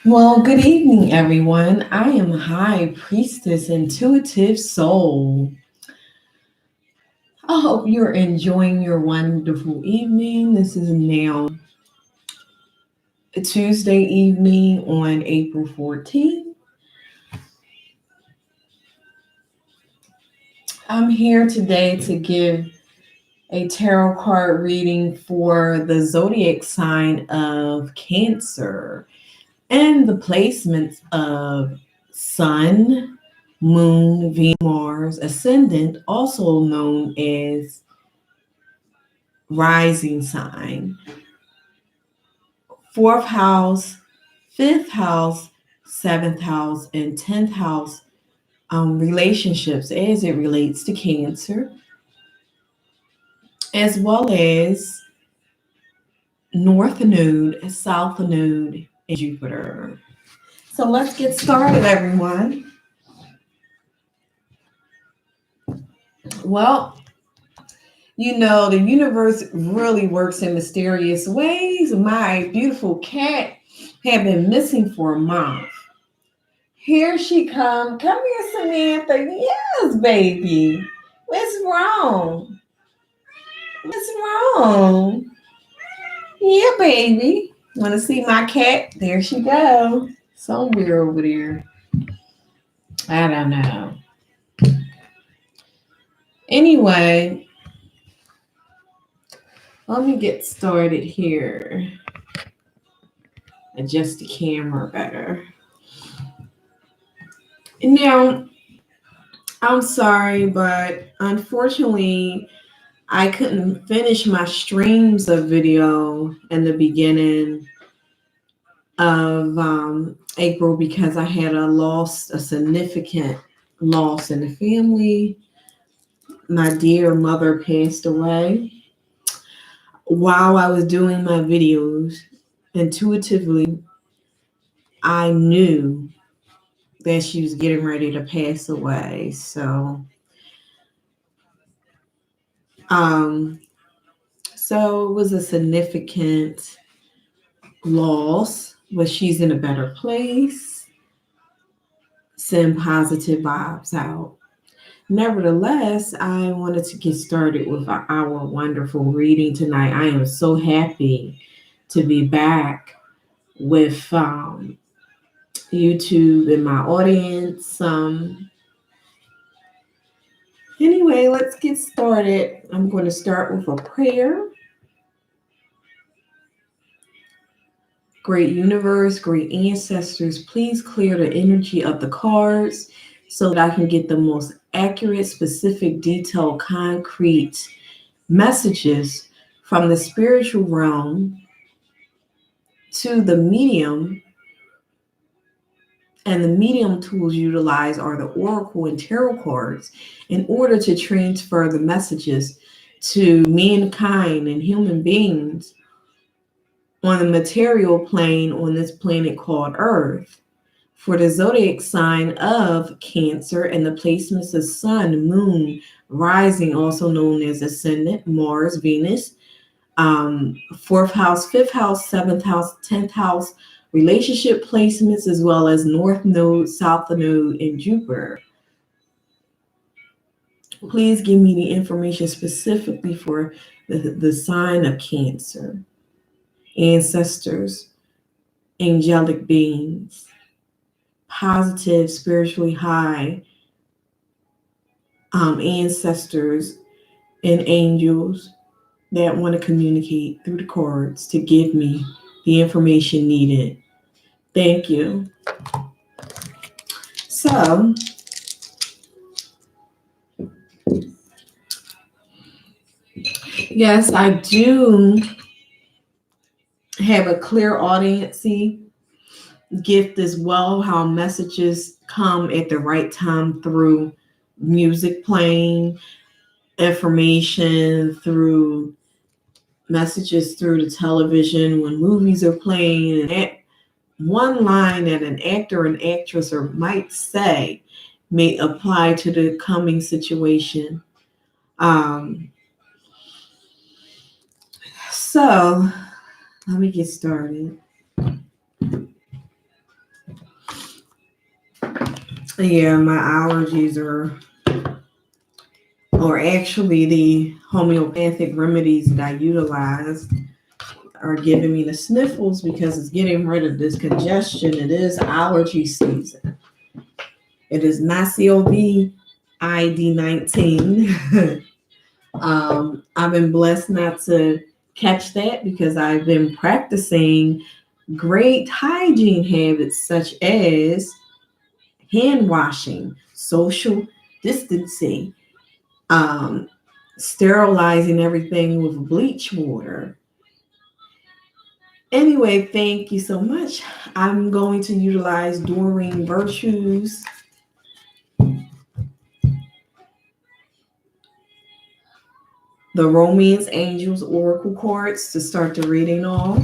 Well, good evening, everyone. I am High Priestess Intuitive Soul. I hope you're enjoying your wonderful evening. This is now a Tuesday evening on April 14th. I'm here today to give a tarot card reading for the zodiac sign of Cancer and the placements of Sun, Moon, Venus, Mars, Ascendant, also known as rising sign, fourth house, fifth house, seventh house, and 10th house relationships as it relates to Cancer, as well as North Node, South Node, and Jupiter. So let's get started, everyone. Well, the universe really works in mysterious ways. My beautiful cat had been missing for a month. Here she come. Come here, Samantha. Yes, baby. What's wrong? What's wrong? Yeah, baby. Want to see my cat? There she go. Somewhere over there. I don't know. Anyway, let me get started here. Adjust the camera better. Now, I'm sorry, but unfortunately, I couldn't finish my streams of video in the beginning of April because I had a significant loss in the family. My dear mother passed away. While I was doing my videos, intuitively, I knew that she was getting ready to pass away. Um, so it was a significant loss, but she's in a better place. Send positive vibes out. Nevertheless, I wanted to get started with our wonderful reading tonight. I am so happy to be back with YouTube and my audience. Anyway, let's get started. I'm going to start with a prayer. Great universe, great ancestors, please clear the energy of the cards so that I can get the most accurate, specific, detailed, concrete messages from the spiritual realm to the medium. And the medium tools utilized are the oracle and tarot cards in order to transfer the messages to mankind and human beings on the material plane on this planet called Earth. For the zodiac sign of Cancer and the placements of Sun, Moon, Rising, also known as Ascendant, Mars, Venus, fourth house, fifth house, seventh house, 10th house, relationship placements, as well as North Node, South Node, and Jupiter. Please give me the information specifically for the sign of Cancer. Ancestors, angelic beings, positive, spiritually high ancestors and angels that want to communicate through the cards to give me the information needed. Thank you. So, yes, I do have a clear audience gift as well, how messages come at the right time through music playing, information through messages through the television when movies are playing, and that one line that an actor and actress might say may apply to the coming situation. So let me get started. Yeah, my allergies or actually the homeopathic remedies that I utilize are giving me the sniffles because it's getting rid of this congestion. It is allergy season. It is not COVID-19. I've been blessed not to catch that because I've been practicing great hygiene habits such as hand washing, social distancing, um, sterilizing everything with bleach water. Anyway, thank you so much. I'm going to utilize Doreen Virtue's The Romance Angels Oracle cards to start the reading off.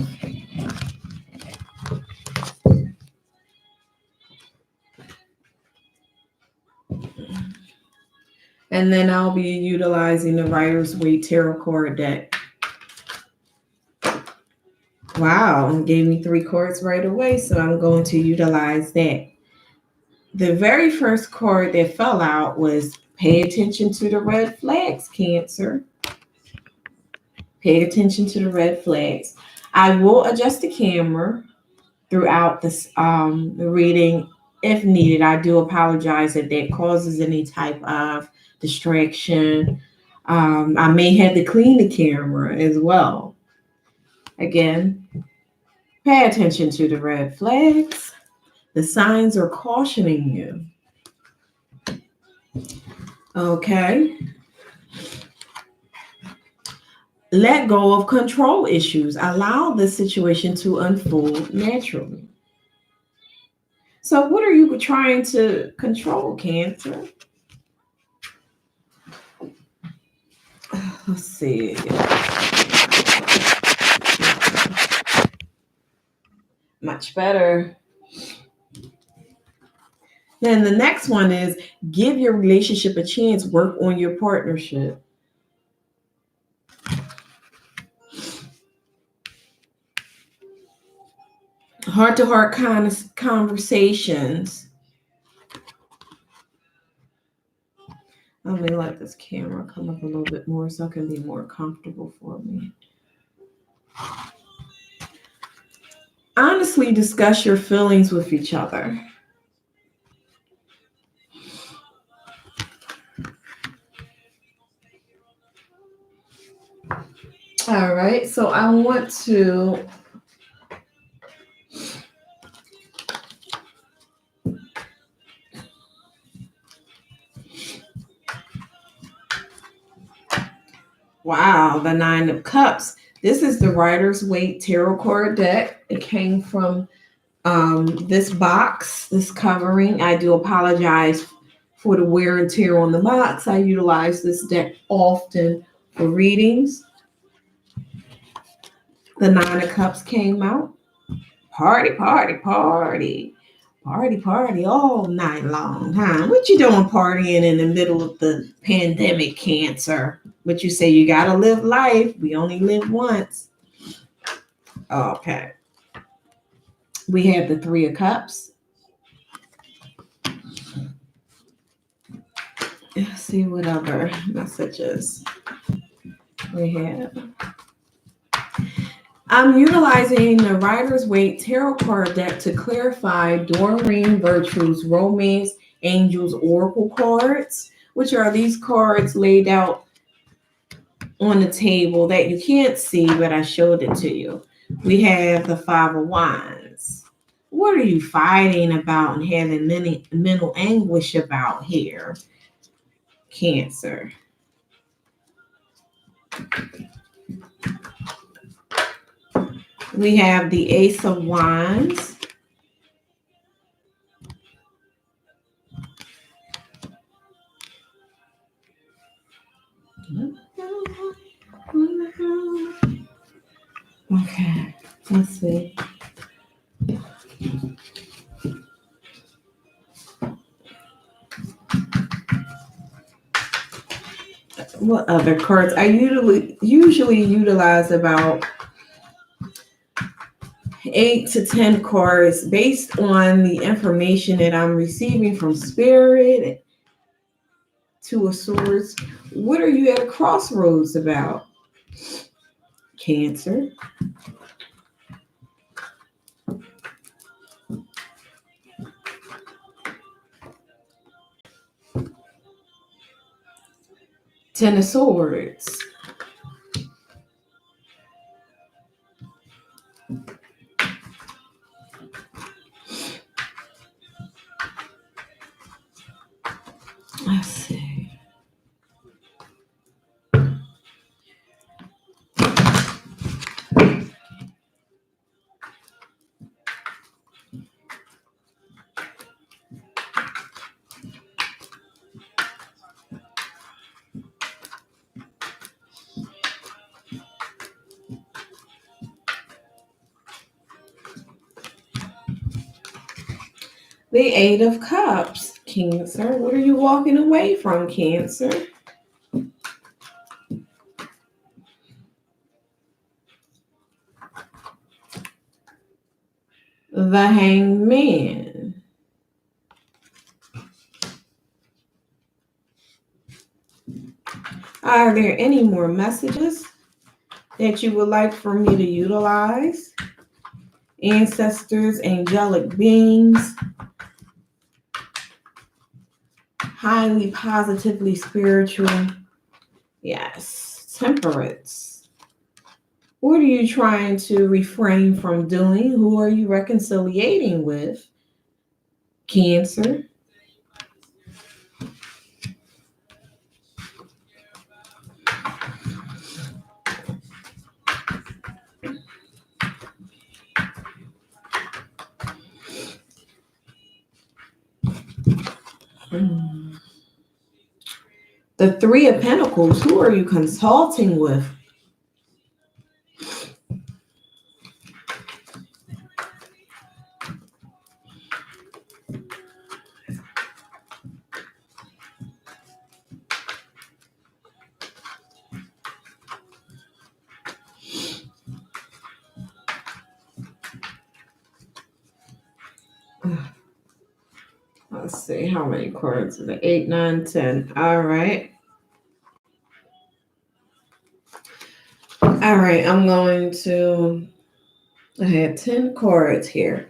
And then I'll be utilizing the Rider's Waite Tarot card deck. Wow, gave me 3 cards right away, so I'm going to utilize that. The very first card that fell out was pay attention to the red flags, Cancer. Pay attention to the red flags. I will adjust the camera throughout this the reading if needed. I do apologize if that causes any type of distraction. I may have to clean the camera as well. Again, pay attention to the red flags. The signs are cautioning you. Okay. Let go of control issues. Allow the situation to unfold naturally. So, what are you trying to control, Cancer? Let's see. Much better. Then the next one is give your relationship a chance, work on your partnership. Heart-to-heart kind of conversations. Let me let this camera come up a little bit more so it can be more comfortable for me. Honestly discuss your feelings with each other. All right, so I want to wow, the 9 of Cups. This is the Rider's Waite Tarot card deck. It came from this box, this covering. I do apologize for the wear and tear on the box. I utilize this deck often for readings. The 9 of Cups came out. Party, party, party. Party, party all night long, huh? What you doing partying in the middle of the pandemic, Cancer? But you say you gotta live life. We only live once. Okay. We have the 3 of Cups. Let's see what other messages we have. I'm utilizing the Rider's Waite Tarot card deck to clarify Doreen Virtue's Romance Angels Oracle cards, which are these cards laid out on the table that you can't see, but I showed it to you. We have the 5 of Wands. What are you fighting about and having mental anguish about here, Cancer? We have the Ace of Wands. Okay, let's see. What other cards? I usually utilize about 8 to 10 cards based on the information that I'm receiving from spirit, Two of Swords. What are you at a crossroads about? Cancer. Ten of Swords. Let's see. The Eight of Cups. Cancer. What are you walking away from, Cancer? The Hanged Man. Are there any more messages that you would like for me to utilize? Ancestors, angelic beings, highly positively spiritual. Yes, temperance. What are you trying to refrain from doing? Who are you reconciliating with? Cancer. The Three of Pentacles. Who are you consulting with? Let's see, how many cards? The 8, 9, 10. All right. All right, I'm going to, I had 10 cards here.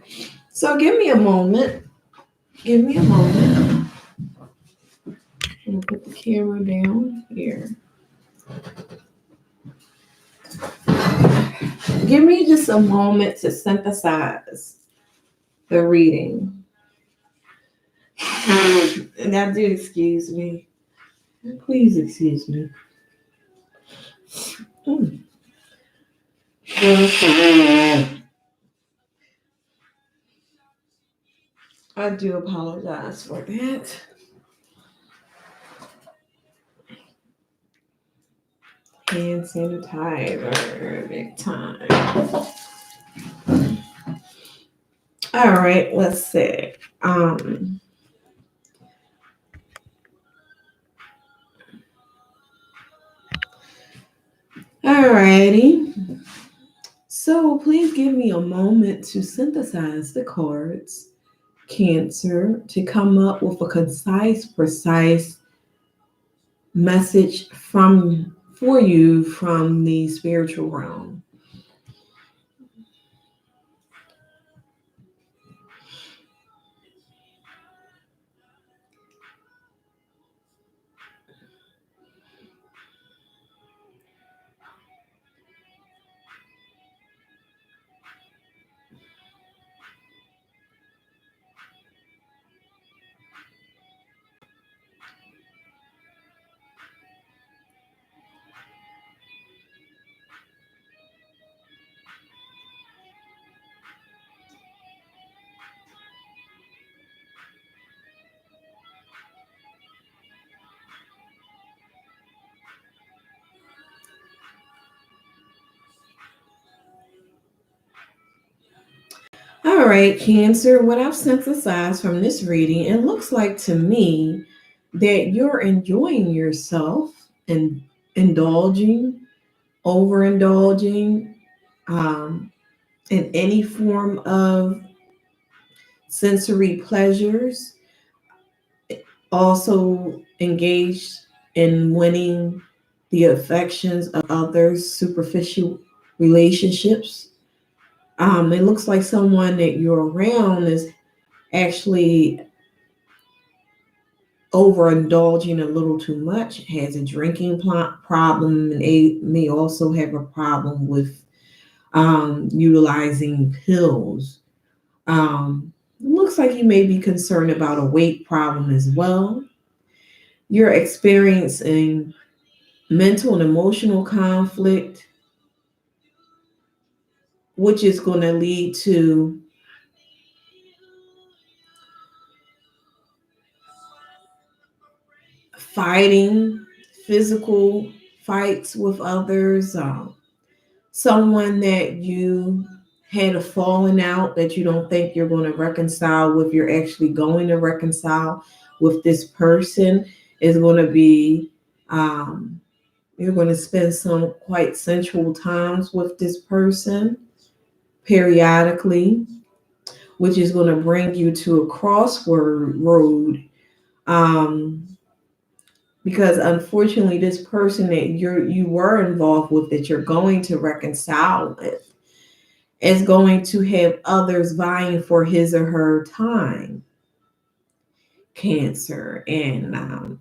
So give me a moment. Give me a moment. I'm going to put the camera down here. Give me just a moment to synthesize the reading. Now do excuse me. Please excuse me. I do apologize for that. Hand sanitizer, big time. All right, let's see. Alrighty. So please give me a moment to synthesize the cards, Cancer, to come up with a concise, precise message for you from the spiritual realm. All right, Cancer, what I've synthesized from this reading, it looks like to me that you're enjoying yourself and indulging, overindulging, in any form of sensory pleasures, also engaged in winning the affections of others, superficial relationships. It looks like someone that you're around is actually overindulging a little too much, has a drinking problem, and they may also have a problem with utilizing pills. It looks like you may be concerned about a weight problem as well. You're experiencing mental and emotional conflict, which is going to lead to fighting, physical fights with others, someone that you had a falling out that you don't think you're going to reconcile with, you're actually going to reconcile with this person, is going to be, you're going to spend some quite sensual times with this person periodically, which is going to bring you to a crossword road. Um, because unfortunately, this person that you were involved with, that you're going to reconcile with, is going to have others vying for his or her time. Cancer, and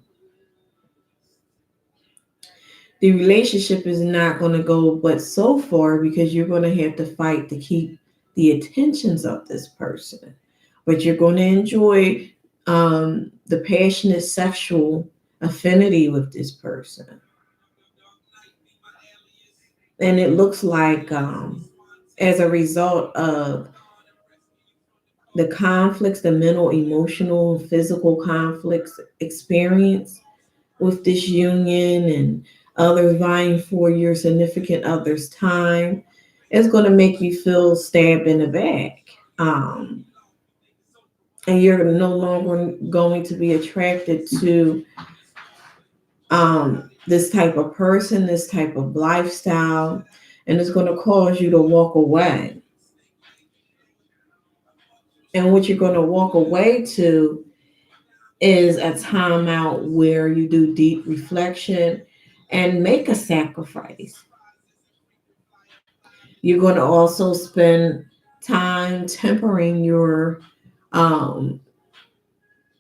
the relationship is not going to go but so far, because you're going to have to fight to keep the attentions of this person. But you're going to enjoy the passionate sexual affinity with this person. And it looks like, as a result of the conflicts, the mental, emotional, physical conflicts experienced with this union, and others vying for your significant other's time, it's going to make you feel stabbed in the back. Um, and you're no longer going to be attracted to this type of person, this type of lifestyle, and it's going to cause you to walk away. And what you're going to walk away to is a time out where you do deep reflection and make a sacrifice. You're going to also spend time tempering your um,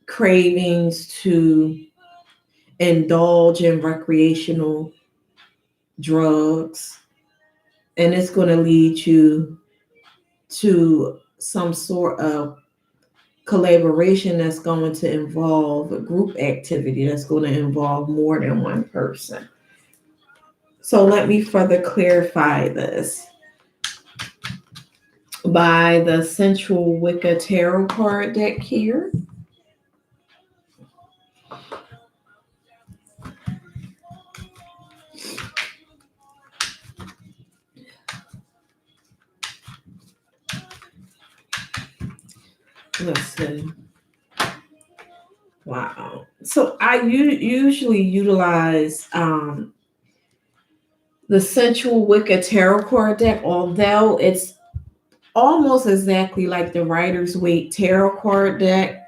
cravings to indulge in recreational drugs, and it's going to lead you to some sort of collaboration that's going to involve a group activity, that's going to involve more than one person. So let me further clarify this by the Central Wicca Tarot card deck here. Let's see. Wow. So I usually utilize the Central Wicca Tarot card deck, although it's almost exactly like the Rider's Waite Tarot card deck.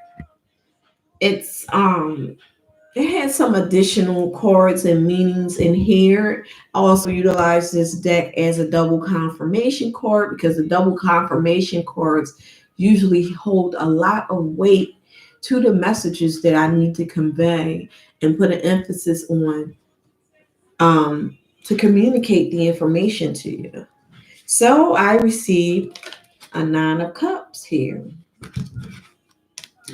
It's it has some additional cards and meanings in here. I also utilize this deck as a double confirmation card, because the double confirmation cards usually hold a lot of weight to the messages that I need to convey and put an emphasis on, to communicate the information to you. So I received a Nine of Cups here.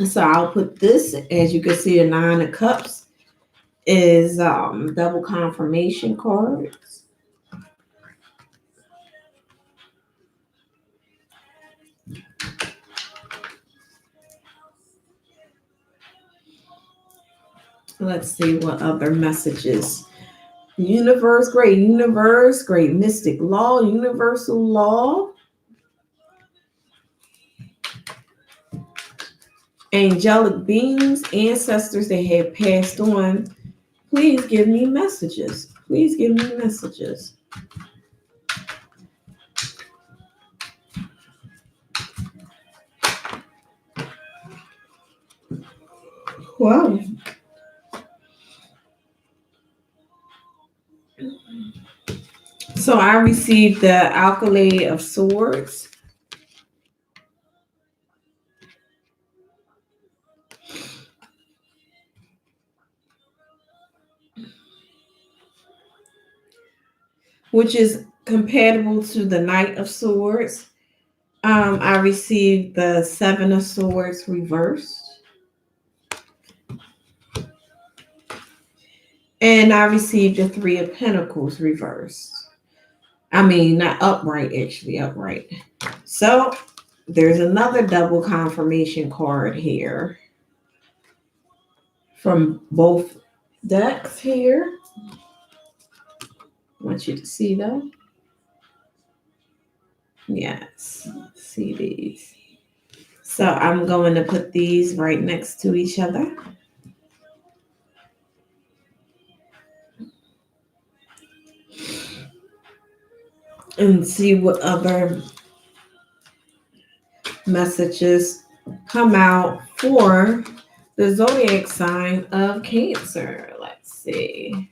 So I'll put this, as you can see, a Nine of Cups is double confirmation cards. Let's see what other messages. Universe, great mystic law, universal law, angelic beings, ancestors that have passed on. Please give me messages. Please give me messages. Wow. So I received the Alkali of Swords, which is compatible to the Knight of Swords. I received the Seven of Swords reversed, and I received the Three of Pentacles reversed. I mean, not upright, actually, upright. So there's another double confirmation card here from both decks here. I want you to see them. Yes, see these. So I'm going to put these right next to each other. And see what other messages come out for the zodiac sign of Cancer. Let's see.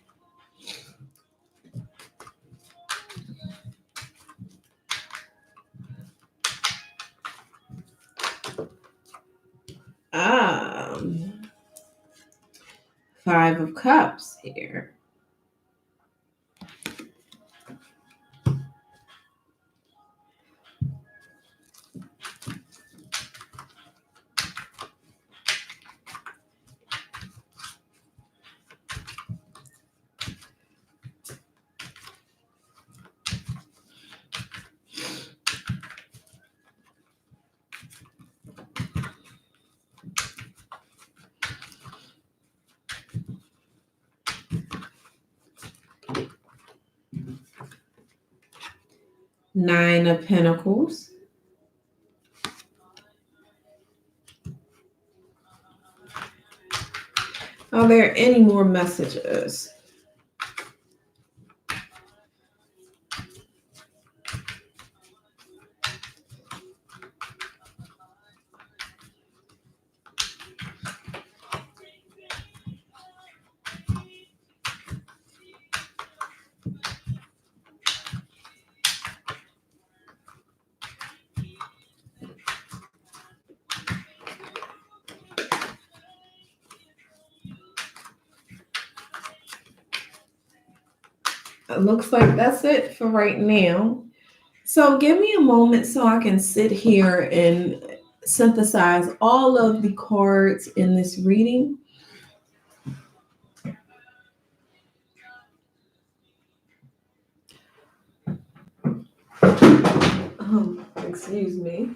Um, Five of Cups here. Nine of Pentacles. Are there any more messages? It looks like that's it for right now. So give me a moment so I can sit here and synthesize all of the cards in this reading. Excuse me.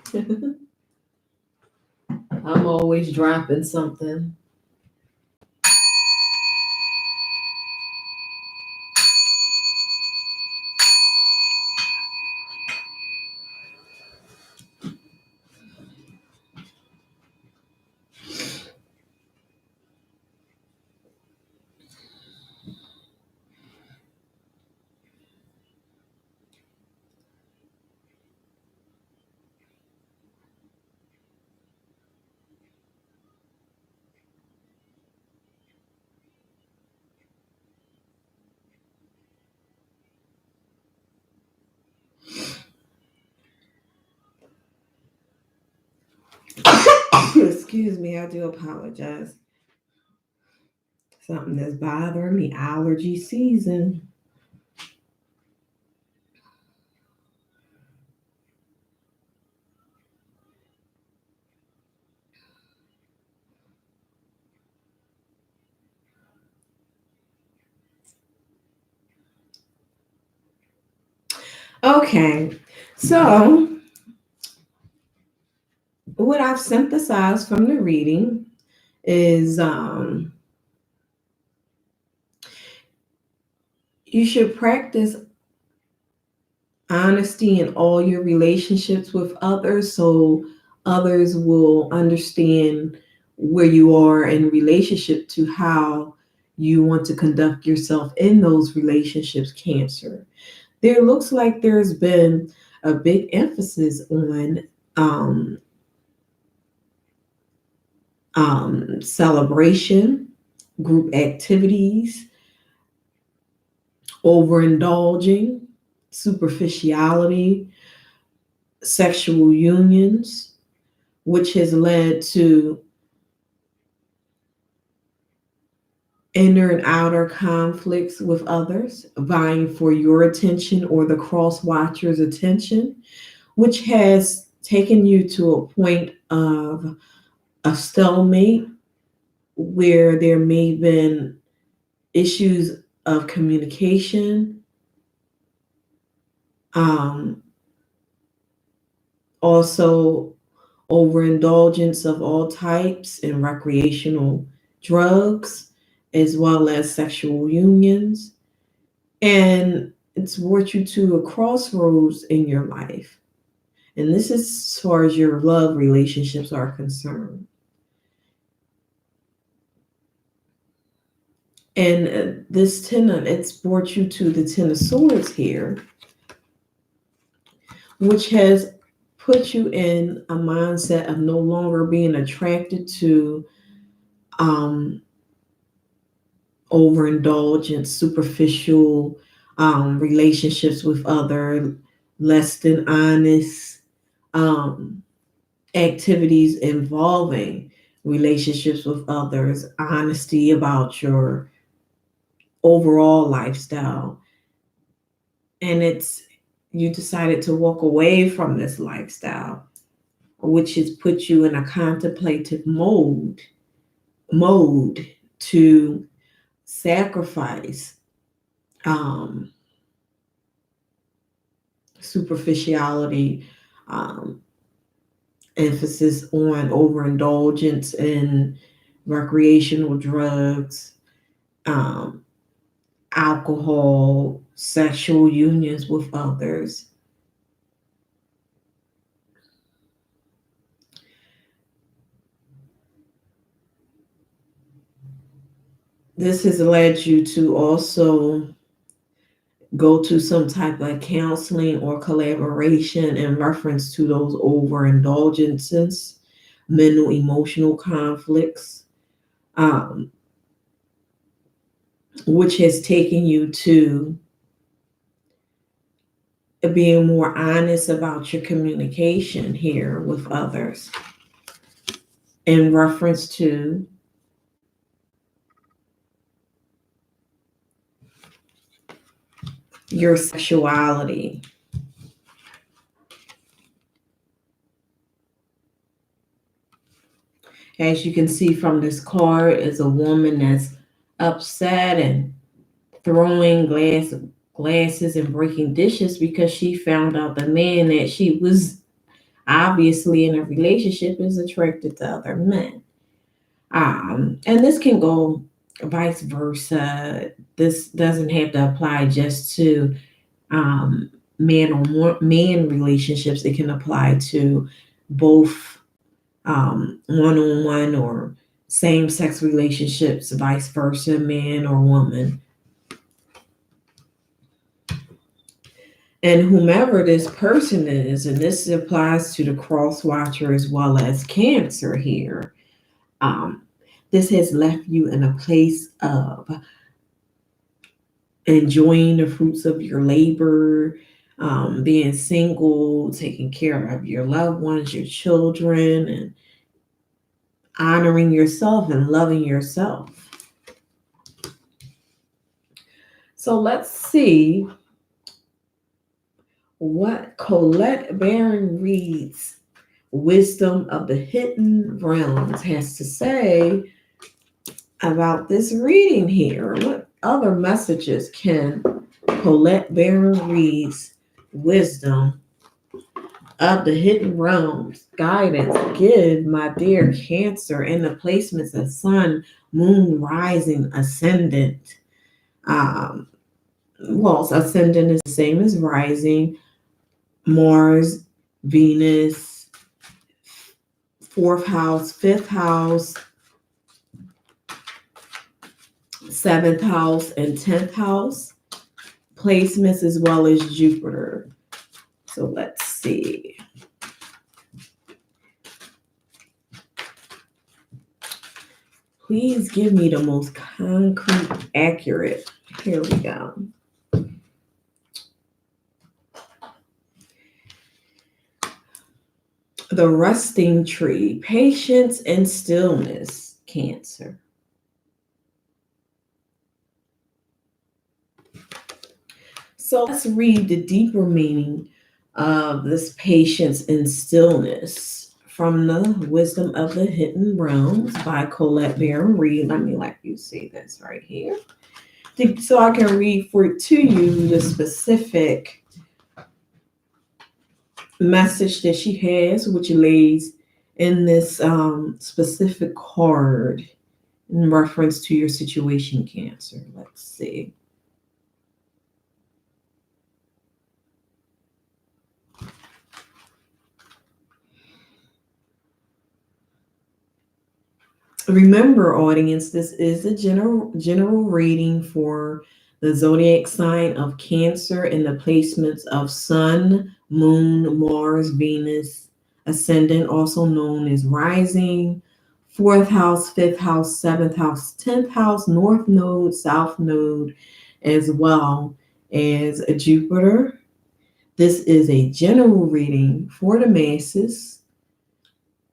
I'm always dropping something. Excuse me, I do apologize. Something that's bothering me, allergy season. Okay, so what I've synthesized from the reading is you should practice honesty in all your relationships with others so others will understand where you are in relationship to how you want to conduct yourself in those relationships, Cancer. There looks like there's been a big emphasis on celebration, group activities, overindulging, superficiality, sexual unions, which has led to inner and outer conflicts with others, vying for your attention or the cross watcher's attention, which has taken you to a point of a stalemate where there may have been issues of communication, also overindulgence of all types in recreational drugs, as well as sexual unions. And it's brought you to a crossroads in your life. And this is as far as your love relationships are concerned. And this it's brought you to the Ten of Swords here, which has put you in a mindset of no longer being attracted to overindulgence, superficial relationships with other less than honest activities involving relationships with others, honesty about your overall lifestyle. And you decided to walk away from this lifestyle, which has put you in a contemplative mode to sacrifice superficiality, emphasis on overindulgence in recreational drugs, alcohol, sexual unions with others. This has led you to also go to some type of counseling or collaboration in reference to those overindulgences, mental, emotional conflicts, which has taken you to being more honest about your communication here with others in reference to your sexuality. As you can see from this card, is a woman that's upset and throwing glasses and breaking dishes because she found out the man that she was obviously in a relationship is attracted to other men. And this can go vice versa. This doesn't have to apply just to man on man relationships. It can apply to both one-on-one or same-sex relationships, vice versa, man or woman. And whomever this person is, and this applies to the cross watcher as well as Cancer here, this has left you in a place of enjoying the fruits of your labor, being single, taking care of your loved ones, your children, and honoring yourself and loving yourself. So let's see what Colette Baron-Reid's Wisdom of the Hidden Realms has to say about this reading here. What other messages can Colette Baron-Reid's Wisdom of the Hidden Realms guidance give my dear Cancer in the placements of Sun, Moon, Rising, Ascendant? Ascendant is the same as Rising. Mars, Venus, 4th house, 5th house, 7th house, and 10th house placements, as well as Jupiter. So let's see. Please give me the most concrete, accurate. Here we go. The resting tree, patience and stillness, Cancer. So let's read the deeper meaning of this patience and stillness from the Wisdom of the Hidden Realms by Colette Baron Reed. Let me let you see this right here. So I can read for to you the specific message that she has, which lays in this specific card in reference to your situation, Cancer. Let's see. Remember, audience, this is a general reading for the zodiac sign of Cancer and the placements of Sun, Moon, Mars, Venus, Ascendant, also known as Rising, fourth house, fifth house, seventh house, 10th house, North Node, South Node, as well as a Jupiter. This is a general reading for the masses,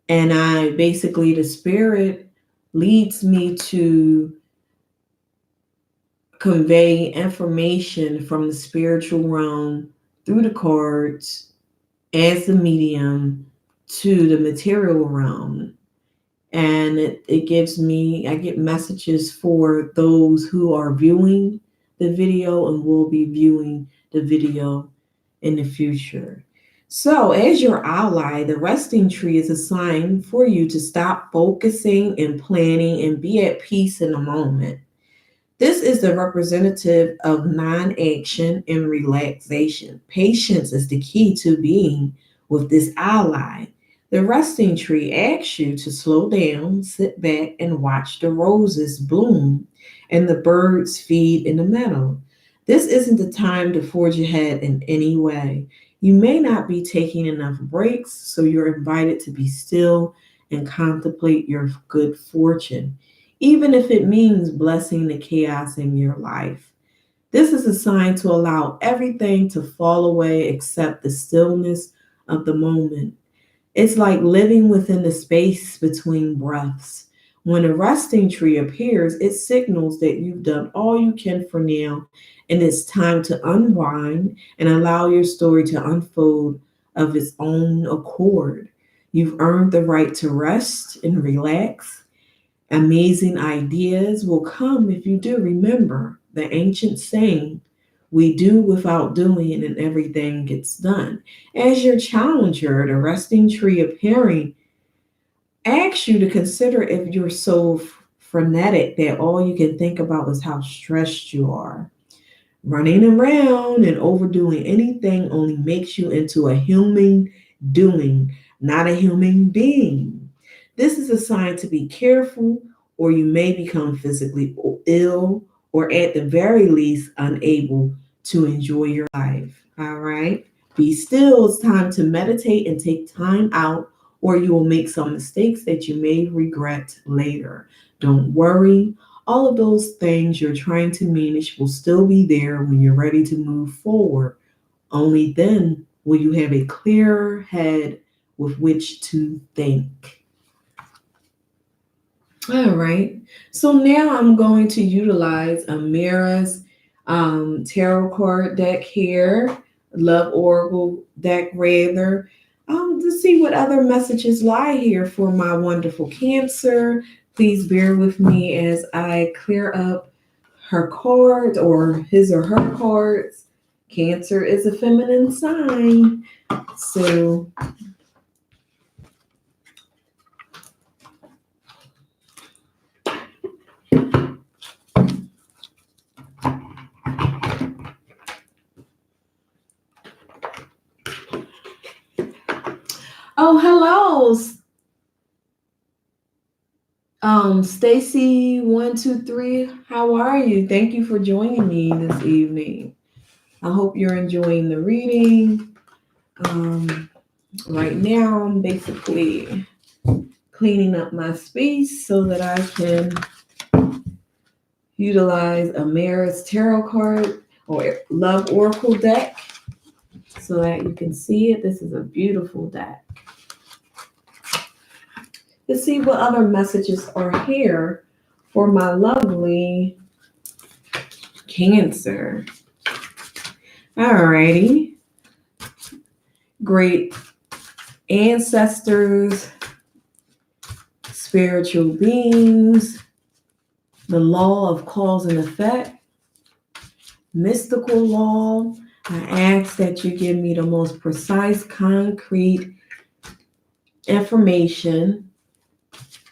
and the spirit leads me to convey information from the spiritual realm through the cards as the medium to the material realm. And it gives me, I get messages for those who are viewing the video and will be viewing the video in the future. So, as your ally, the resting tree is a sign for you to stop focusing and planning and be at peace in the moment. This is the representative of non action and relaxation. Patience is the key to being with this ally. The resting tree asks you to slow down, sit back, and watch the roses bloom and the birds feed in the meadow. This isn't the time to forge ahead in any way. You may not be taking enough breaks, so you're invited to be still and contemplate your good fortune, even if it means blessing the chaos in your life. This is a sign to allow everything to fall away except the stillness of the moment. It's like living within the space between breaths. When a resting tree appears, it signals that you've done all you can for now, and it's time to unwind and allow your story to unfold of its own accord. You've earned the right to rest and relax. Amazing ideas will come if you do. Remember the ancient saying, we do without doing, and everything gets done. As your challenger, the resting tree appearing asks you to consider if you're so frenetic that all you can think about is how stressed you are. Running around and overdoing anything only makes you into a human doing, not a human being. This is a sign to be careful, or you may become physically ill, or at the very least, unable to enjoy your life. All right? Be still. It's time to meditate and take time out, or you will make some mistakes that you may regret later. Don't worry. All of those things you're trying to manage will still be there when you're ready to move forward. Only then will you have a clearer head with which to think. All right. So now I'm going to utilize Amira's tarot card deck here, Love Oracle deck rather, to see what other messages lie here for my wonderful Cancer. Please bear with me as I clear up her cards or his or her cards. Cancer is a feminine sign. So oh, hello, Stacy 123. How are you? Thank you for joining me this evening. I hope you're enjoying the reading. Right now, I'm basically cleaning up my space so that I can utilize a Maris tarot card or love oracle deck so that you can see it. This is a beautiful deck. Let's see what other messages are here for my lovely Cancer. Alrighty. Great ancestors, spiritual beings, the law of cause and effect, mystical law. I ask that you give me the most precise, concrete information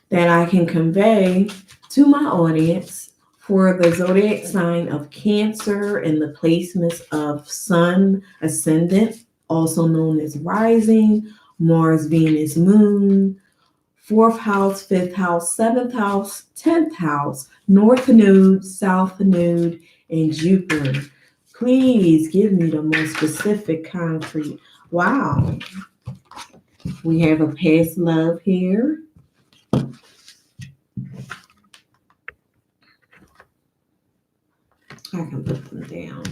that I can convey to my audience for the zodiac sign of Cancer and the placements of Sun, Ascendant, also known as Rising, Mars, Venus, Moon, 4th house, 5th house, 7th house, 10th house, North Node, South Node, and Jupiter. Please give me the most specific, concrete. Wow. We have a past love here. I can put them down.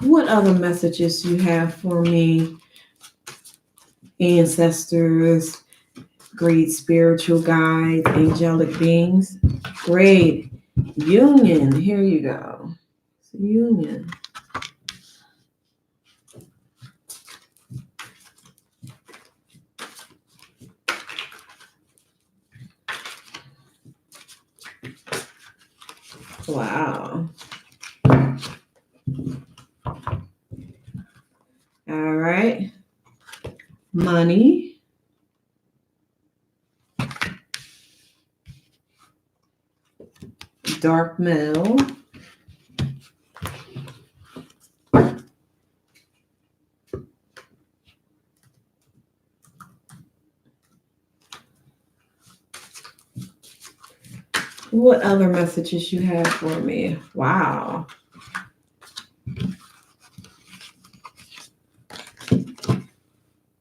What other messages you have for me, ancestors, great spiritual guides, angelic beings? Great union. Here you go. Union. Wow. All right. Money. Dark middle. What other messages you have for me? Wow.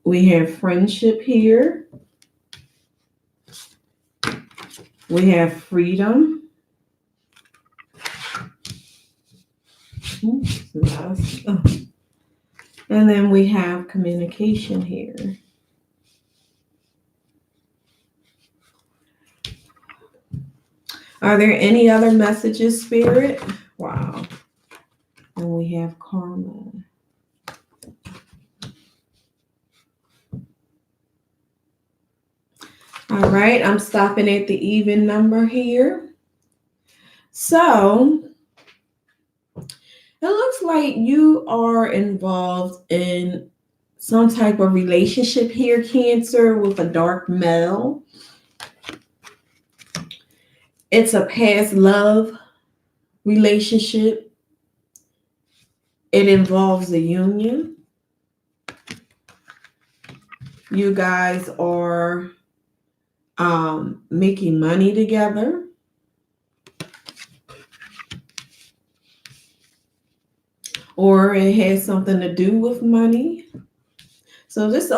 We have friendship here. We have freedom. Nice. Oh. And then we have communication here. Are there any other messages, Spirit? Wow. And we have karma. All right, I'm stopping at the even number here. So it looks like you are involved in some type of relationship here, Cancer, with a dark metal. It's a past love relationship. It involves a union. You guys are making money together. Or it has something to do with money. So this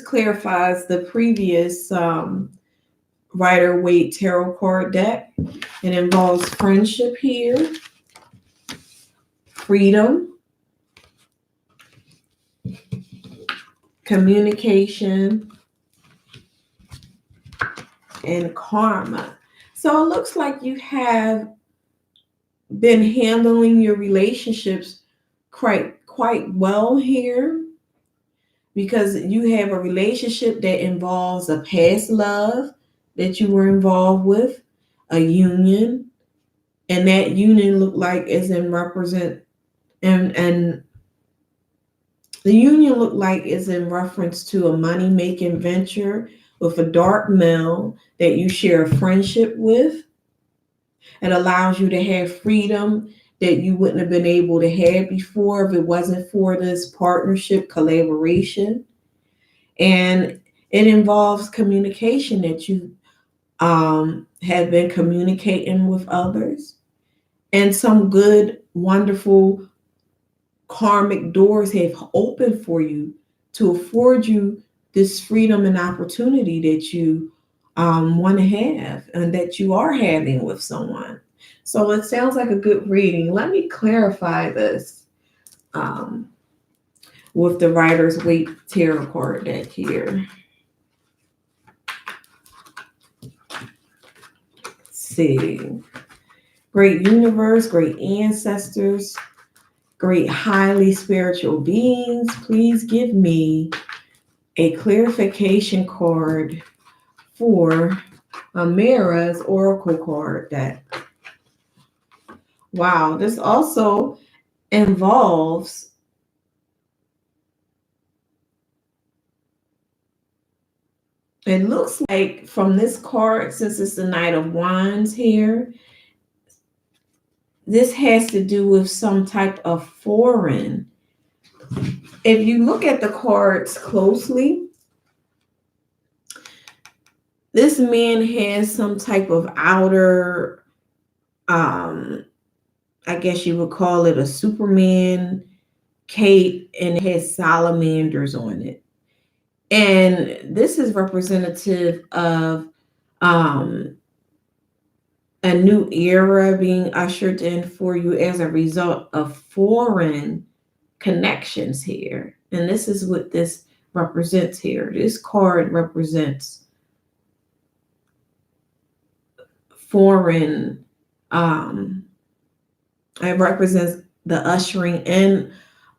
clarifies the previous Rider-Waite tarot card deck. It involves friendship here, freedom, communication, and karma. So it looks like you have been handling your relationships quite well here, because you have a relationship that involves a past love that you were involved with, a union, and that union look like is in represent and the union look like is in reference to a money-making venture with a dark male that you share a friendship with. It allows you to have freedom that you wouldn't have been able to have before if it wasn't for this partnership collaboration. And it involves communication, that you have been communicating with others, and some good, wonderful karmic doors have opened for you to afford you this freedom and opportunity that you want to have and that you are having with someone. So it sounds like a good reading. Let me clarify this um, with the Rider's Waite Tarot card deck here. Let's see. Great universe, great ancestors, great highly spiritual beings, please give me a clarification card for Amira's Oracle card deck. Wow, this also involves it looks like from this card, since it's the Knight of Wands here, this has to do with some type of foreign. If you look at the cards closely, this man has some type of outer, I guess you would call it a Superman cape, and it has salamanders on it. And this is representative of um, a new era being ushered in for you as a result of foreign connections here. And this is what this represents here. This card represents foreign, it represents the ushering in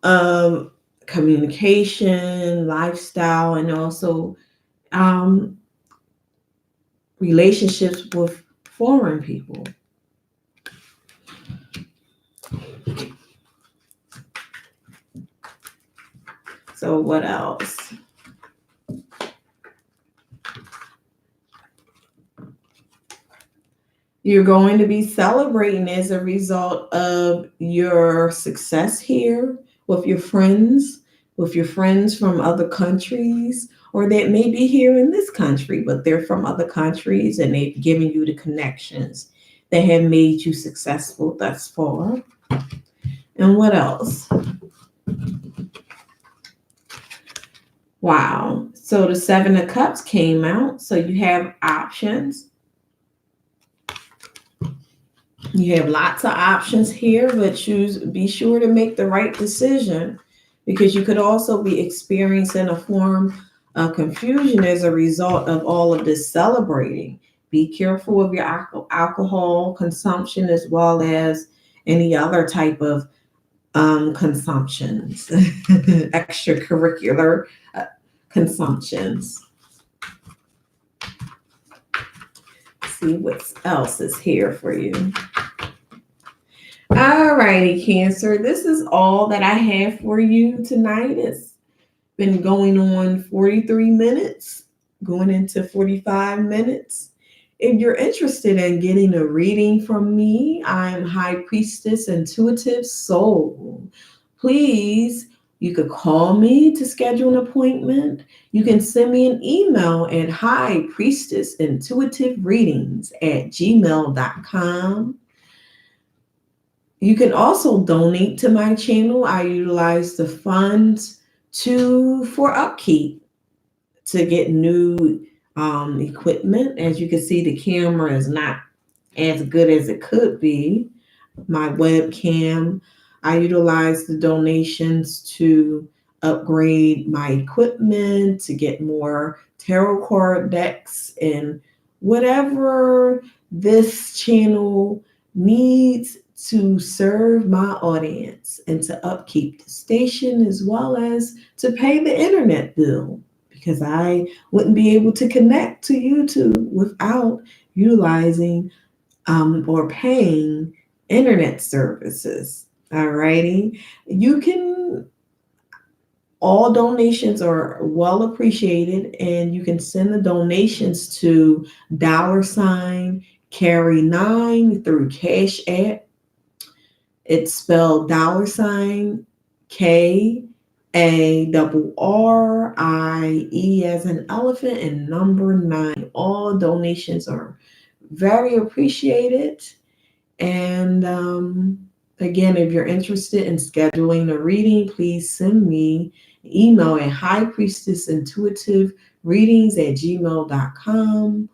of communication, lifestyle, and also um, relationships with foreign people. So what else? You're going to be celebrating as a result of your success here with your friends from other countries, or that may be here in this country, but they're from other countries and they've given you the connections that have made you successful thus far. And what else? Wow. So the Seven of Cups came out. So you have options. You have lots of options here, but be sure to make the right decision, because you could also be experiencing a form of confusion as a result of all of this celebrating. Be careful of your alcohol consumption as well as any other type of consumptions, extracurricular consumptions. See what else is here for you. All righty, Cancer. This is all that I have for you tonight. It's been going on 43 minutes, going into 45 minutes. If you're interested in getting a reading from me, I'm High Priestess Intuitive Soul. Please, you could call me to schedule an appointment. You can send me an email at highpriestessintuitivereadings@gmail.com. You can also donate to my channel. I utilize the funds for upkeep, to get new equipment. As you can see, the camera is not as good as it could be. My webcam, I utilize the donations to upgrade my equipment, to get more tarot card decks, and whatever this channel needs to serve my audience and to upkeep the station, as well as to pay the internet bill, because I wouldn't be able to connect to YouTube without utilizing or paying internet services. Alrighty. All donations are well appreciated, and you can send the donations to $carry9 through Cash App. It's spelled $KARRIE as an elephant and number 9. All donations are very appreciated. And again, if you're interested in scheduling a reading, please send me Email at highpriestessintuitivereadings@gmail.com.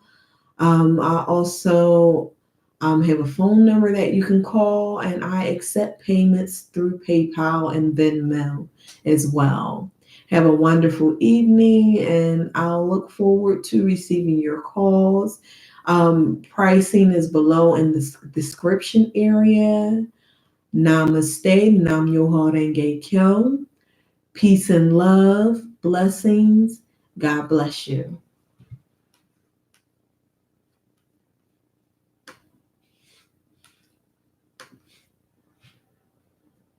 I also have a phone number that you can call, and I accept payments through PayPal and Venmo as well. Have a wonderful evening, and I'll look forward to receiving your calls. Pricing is below in the description area. Namaste, Nam Myoho Renge Kyo. Peace and love, blessings. God bless you.